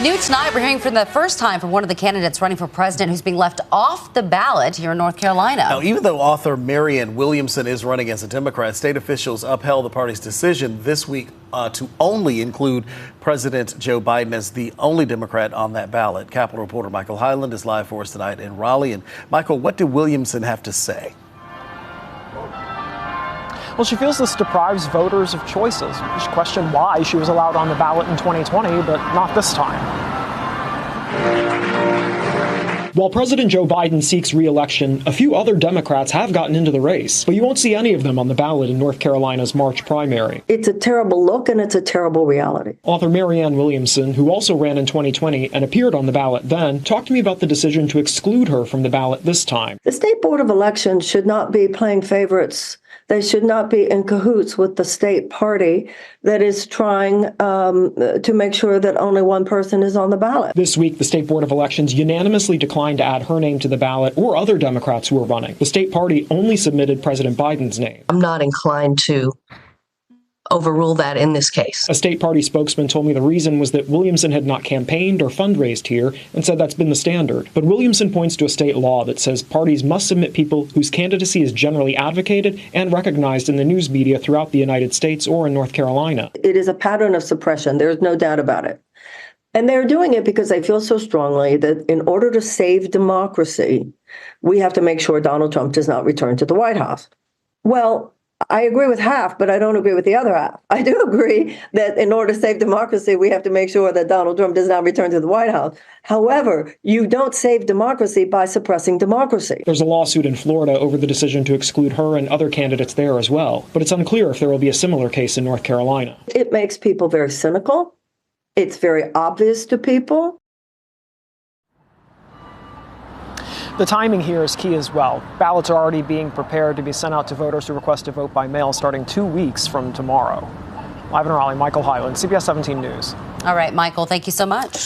New tonight, we're hearing for the first time from one of the candidates running for president who's being left off the ballot here in North Carolina. Now, even though author Marianne Williamson is running as a Democrat, state officials upheld the party's decision this week to only include President Joe Biden as the only Democrat on that ballot. Capitol reporter Michael Hyland is live for us tonight in Raleigh. And Michael, what did Williamson have to say? Well, she feels this deprives voters of choices. She questioned why she was allowed on the ballot in 2020, but not this time. While President Joe Biden seeks re-election, a few other Democrats have gotten into the race, but you won't see any of them on the ballot in North Carolina's March primary. It's a terrible look and it's a terrible reality. Author Marianne Williamson, who also ran in 2020 and appeared on the ballot then, talked to me about the decision to exclude her from the ballot this time. The State Board of Elections should not be playing favorites. They should not be in cahoots with the state party that is trying to make sure that only one person is on the ballot. This week, the State Board of Elections unanimously declined to add her name to the ballot or other Democrats who are running. The state party only submitted President Biden's name. I'm not inclined to overrule that in this case. A state party spokesman told me the reason was that Williamson had not campaigned or fundraised here and said that's been the standard. But Williamson points to a state law that says parties must submit people whose candidacy is generally advocated and recognized in the news media throughout the United States or in North Carolina. It is a pattern of suppression. There's no doubt about it. And they're doing it because they feel so strongly that in order to save democracy, we have to make sure Donald Trump does not return to the White House. Well, I agree with half, but I don't agree with the other half. I do agree that in order to save democracy, we have to make sure that Donald Trump does not return to the White House. However, you don't save democracy by suppressing democracy. There's a lawsuit in Florida over the decision to exclude her and other candidates there as well. But it's unclear if there will be a similar case in North Carolina. It makes people very cynical. It's very obvious to people. The timing here is key as well. Ballots are already being prepared to be sent out to voters who request to vote by mail starting 2 weeks from tomorrow. Live in Raleigh, Michael Hyland, CBS 17 News. All right, Michael, thank you so much.